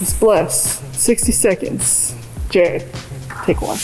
Just bless. 60 seconds. Jared, take one.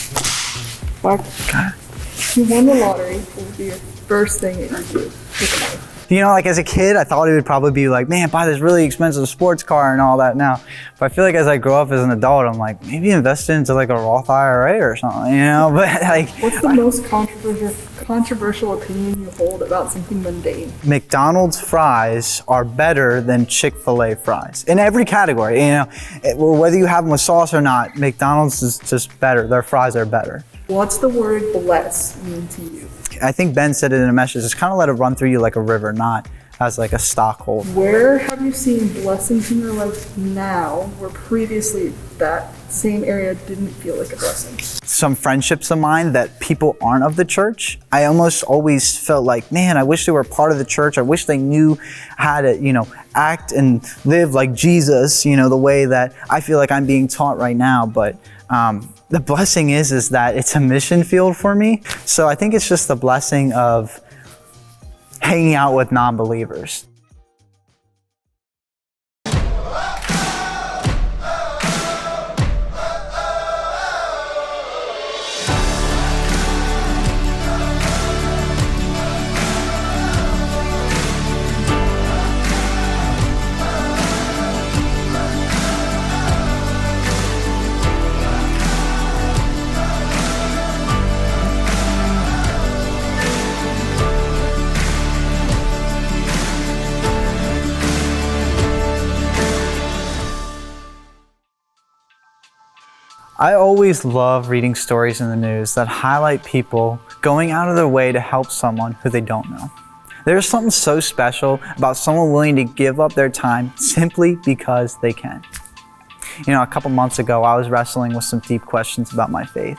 Mark. If you won the lottery, what would be your first thing that you do with money? You know, like as a kid, I thought it would probably be like, man, buy this really expensive sports car and all that now. But I feel like as I grow up as an adult, I'm like, maybe invest into like a Roth IRA or something, you know? But like, what's the most controversial opinion you hold about something mundane? McDonald's fries are better than Chick-fil-A fries in every category. You know, whether you have them with sauce or not, McDonald's is just better. Their fries are better. What's the word bless mean to you? I think Ben said it in a message, just kind of let it run through you like a river, not as like a stockhold. Where have you seen blessings in your life now where previously that same area didn't feel like a blessing? Some friendships of mine that people aren't of the church, I almost always felt like, man, I wish they were part of the church. I wish they knew how to, you know, act and live like Jesus, you know, the way that I feel like I'm being taught right now. But the blessing is that it's a mission field for me. So I think it's just the blessing of hanging out with non-believers. I always love reading stories in the news that highlight people going out of their way to help someone who they don't know. There's something so special about someone willing to give up their time simply because they can. You know, a couple months ago, I was wrestling with some deep questions about my faith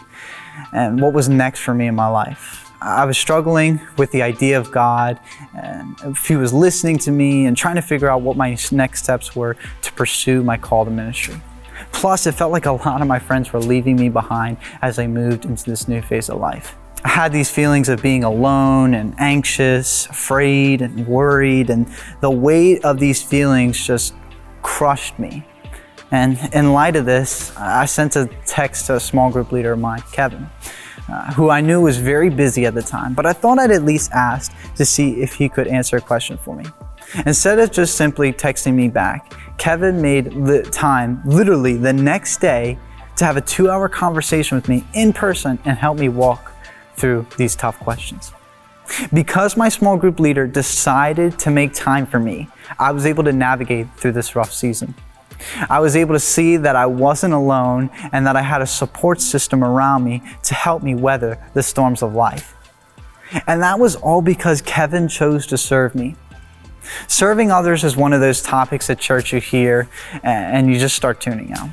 and what was next for me in my life. I was struggling with the idea of God and if He was listening to me and trying to figure out what my next steps were to pursue my call to ministry. Plus, it felt like a lot of my friends were leaving me behind as I moved into this new phase of life. I had these feelings of being alone and anxious, afraid and worried, and the weight of these feelings just crushed me. And in light of this, I sent a text to a small group leader of mine, Kevin, who I knew was very busy at the time, but I thought I'd at least ask to see if he could answer a question for me. Instead of just simply texting me back, Kevin made the time, literally the next day, to have a 2-hour conversation with me in person and help me walk through these tough questions. Because my small group leader decided to make time for me, I was able to navigate through this rough season. I was able to see that I wasn't alone and that I had a support system around me to help me weather the storms of life. And that was all because Kevin chose to serve me. Serving others is one of those topics at church you hear and you just start tuning out.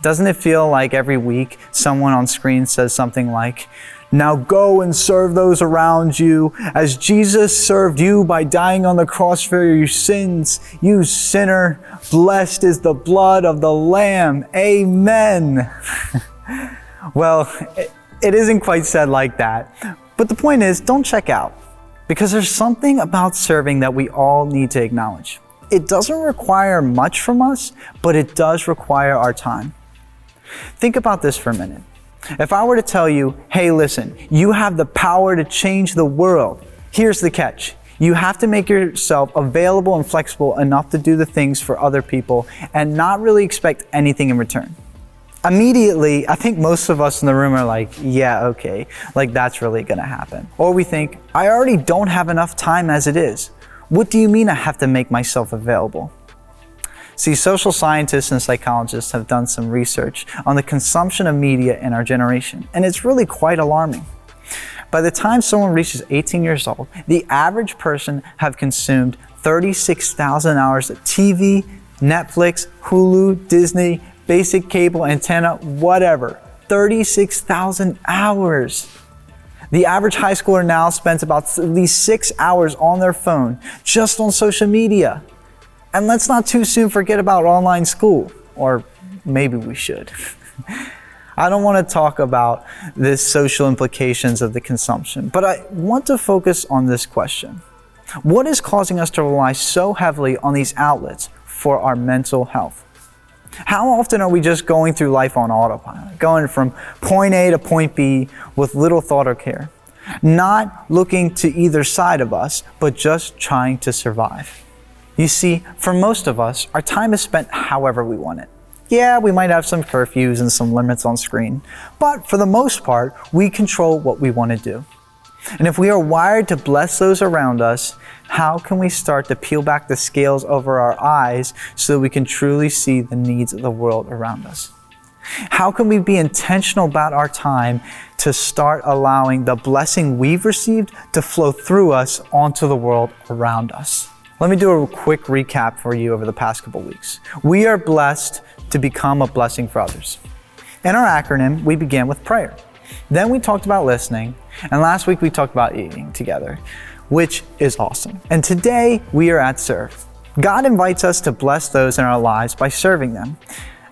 Doesn't it feel like every week someone on screen says something like, "Now go and serve those around you as Jesus served you by dying on the cross for your sins. You sinner, blessed is the blood of the Lamb. Amen." Well, it isn't quite said like that. But the point is, don't check out. Because there's something about serving that we all need to acknowledge. It doesn't require much from us, but it does require our time. Think about this for a minute. If I were to tell you, hey, listen, you have the power to change the world. Here's the catch. You have to make yourself available and flexible enough to do the things for other people and not really expect anything in return. Immediately, I think most of us in the room are like, yeah, okay, like that's really gonna happen. Or we think, I already don't have enough time as it is. What do you mean I have to make myself available? See, social scientists and psychologists have done some research on the consumption of media in our generation, and it's really quite alarming. By the time someone reaches 18 years old, the average person have consumed 36,000 hours of TV, Netflix, Hulu, Disney, basic cable, antenna, whatever. 36,000 hours. The average high schooler now spends about at least 6 hours on their phone just on social media. And let's not too soon forget about online school, or maybe we should. I don't want to talk about the social implications of the consumption, but I want to focus on this question. What is causing us to rely so heavily on these outlets for our mental health? How often are we just going through life on autopilot, going from point A to point B with little thought or care, not looking to either side of us, but just trying to survive? You see, for most of us, our time is spent however we want it. Yeah, we might have some curfews and some limits on screen, but for the most part, we control what we want to do. And if we are wired to bless those around us, how can we start to peel back the scales over our eyes so we can truly see the needs of the world around us? How can we be intentional about our time to start allowing the blessing we've received to flow through us onto the world around us? Let me do a quick recap for you over the past couple weeks. We are blessed to become a blessing for others. In our acronym, we began with prayer. Then we talked about listening, and last week we talked about eating together, which is awesome. And today we are at serve. God invites us to bless those in our lives by serving them.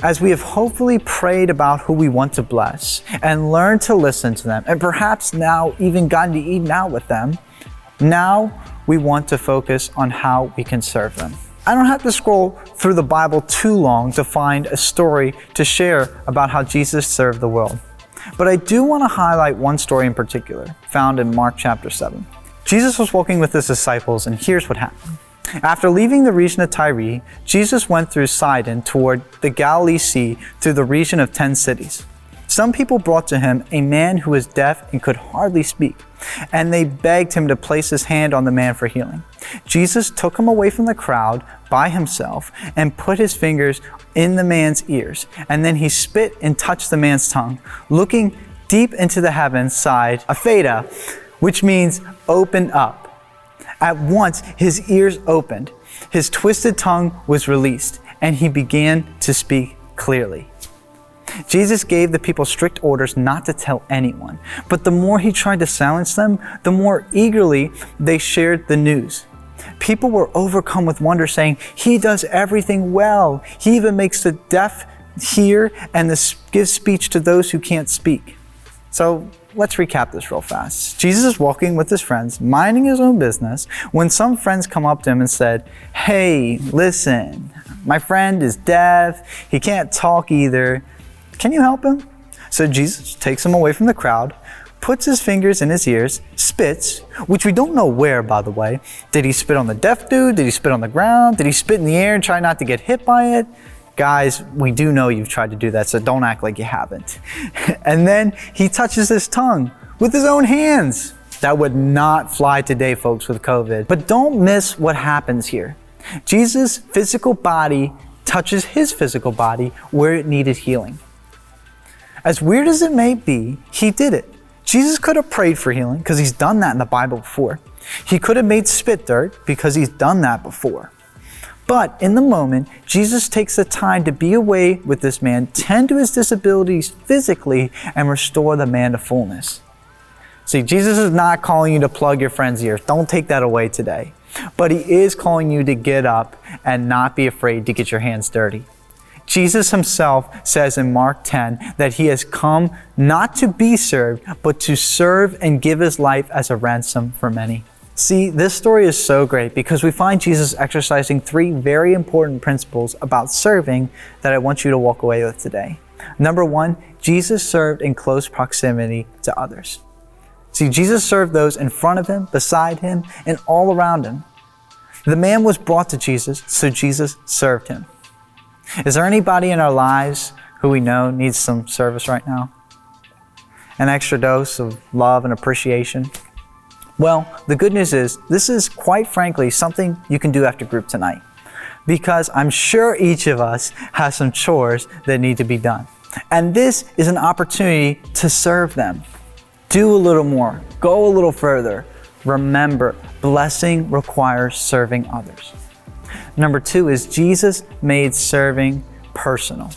As we have hopefully prayed about who we want to bless and learned to listen to them, and perhaps now even gotten to eat out with them, now we want to focus on how we can serve them. I don't have to scroll through the Bible too long to find a story to share about how Jesus served the world. But I do want to highlight one story in particular, found in Mark chapter 7. Jesus was walking with his disciples, and here's what happened. After leaving the region of Tyre, Jesus went through Sidon toward the Galilee Sea through the region of 10 cities. Some people brought to him a man who was deaf and could hardly speak, and they begged him to place his hand on the man for healing. Jesus took him away from the crowd by himself and put his fingers in the man's ears, and then he spit and touched the man's tongue. Looking deep into the heavens, sighed, "Apheta," which means open up. At once his ears opened, his twisted tongue was released, and he began to speak clearly. Jesus gave the people strict orders not to tell anyone, but the more he tried to silence them, the more eagerly they shared the news. People were overcome with wonder, saying, "He does everything well. He even makes the deaf hear and gives speech to those who can't speak." So let's recap this real fast. Jesus is walking with his friends, minding his own business, when some friends come up to him and said, "Hey, listen, my friend is deaf. He can't talk either. Can you help him?" So Jesus takes him away from the crowd, puts his fingers in his ears, spits, which we don't know where, by the way. Did he spit on the deaf dude? Did he spit on the ground? Did he spit in the air and try not to get hit by it? Guys, we do know you've tried to do that, so don't act like you haven't. And then he touches his tongue with his own hands. That would not fly today, folks, with COVID. But don't miss what happens here. Jesus' physical body touches his physical body where it needed healing. As weird as it may be, he did it. Jesus could have prayed for healing because he's done that in the Bible before. He could have made spit dirt because he's done that before. But in the moment, Jesus takes the time to be away with this man, tend to his disabilities physically, and restore the man to fullness. See, Jesus is not calling you to plug your friend's ears. Don't take that away today. But he is calling you to get up and not be afraid to get your hands dirty. Jesus himself says in Mark 10 that he has come not to be served, but to serve and give his life as a ransom for many. See, this story is so great because we find Jesus exercising 3 very important principles about serving that I want you to walk away with today. Number 1, Jesus served in close proximity to others. See, Jesus served those in front of him, beside him, and all around him. The man was brought to Jesus, so Jesus served him. Is there anybody in our lives who we know needs some service right now? An extra dose of love and appreciation? Well, the good news is this is quite frankly something you can do after group tonight, because I'm sure each of us has some chores that need to be done. And this is an opportunity to serve them. Do a little more, go a little further. Remember, blessing requires serving others. Number 2 is Jesus made serving personal.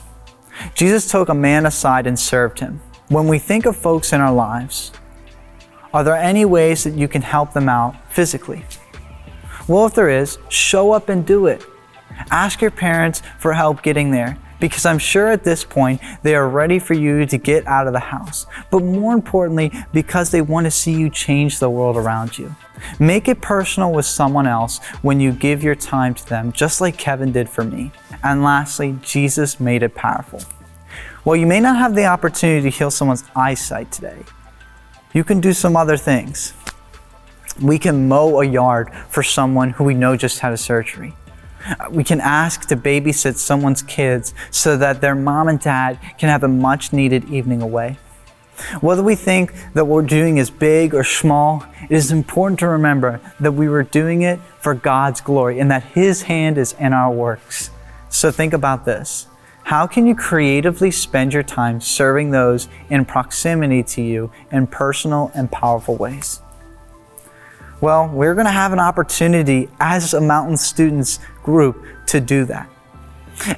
Jesus took a man aside and served him. When we think of folks in our lives, are there any ways that you can help them out physically? Well, if there is, show up and do it. Ask your parents for help getting there, because I'm sure at this point they are ready for you to get out of the house. But more importantly, because they want to see you change the world around you. Make it personal with someone else when you give your time to them, just like Kevin did for me. And lastly, Jesus made it powerful. While you may not have the opportunity to heal someone's eyesight today, you can do some other things. We can mow a yard for someone who we know just had a surgery. We can ask to babysit someone's kids so that their mom and dad can have a much needed evening away. Whether we think that what we're doing is big or small, it is important to remember that we were doing it for God's glory and that His hand is in our works. So think about this. How can you creatively spend your time serving those in proximity to you in personal and powerful ways? Well, we're going to have an opportunity as a Mountain Students group to do that.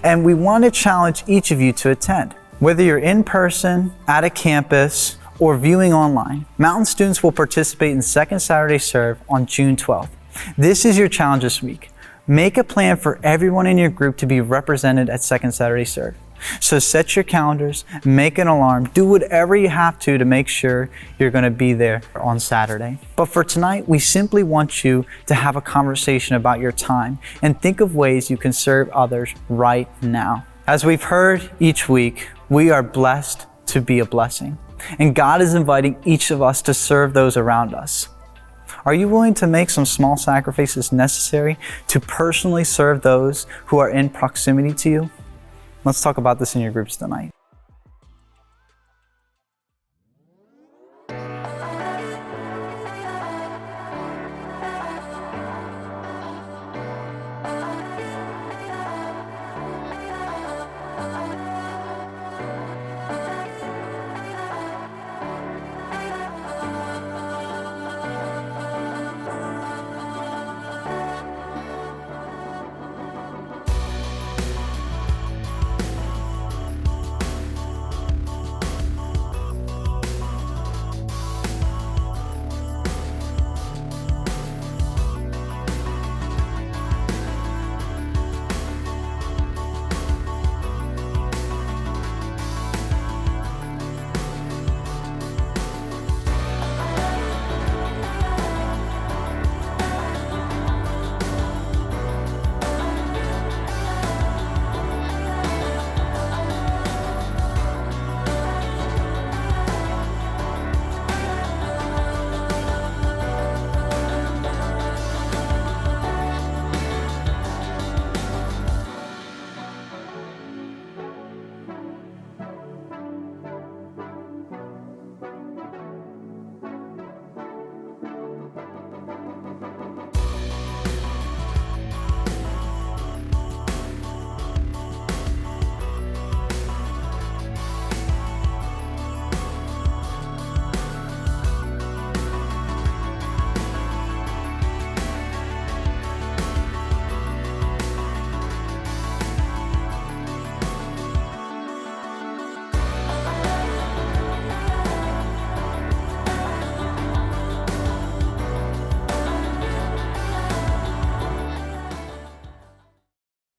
And we want to challenge each of you to attend. Whether you're in person, at a campus, or viewing online, Mountain Students will participate in Second Saturday Serve on June 12th. This is your challenge this week. Make a plan for everyone in your group to be represented at Second Saturday Serve. So set your calendars, make an alarm, do whatever you have to make sure you're going to be there on Saturday. But for tonight, we simply want you to have a conversation about your time and think of ways you can serve others right now. As we've heard each week, we are blessed to be a blessing, and God is inviting each of us to serve those around us. Are you willing to make some small sacrifices necessary to personally serve those who are in proximity to you? Let's talk about this in your groups tonight.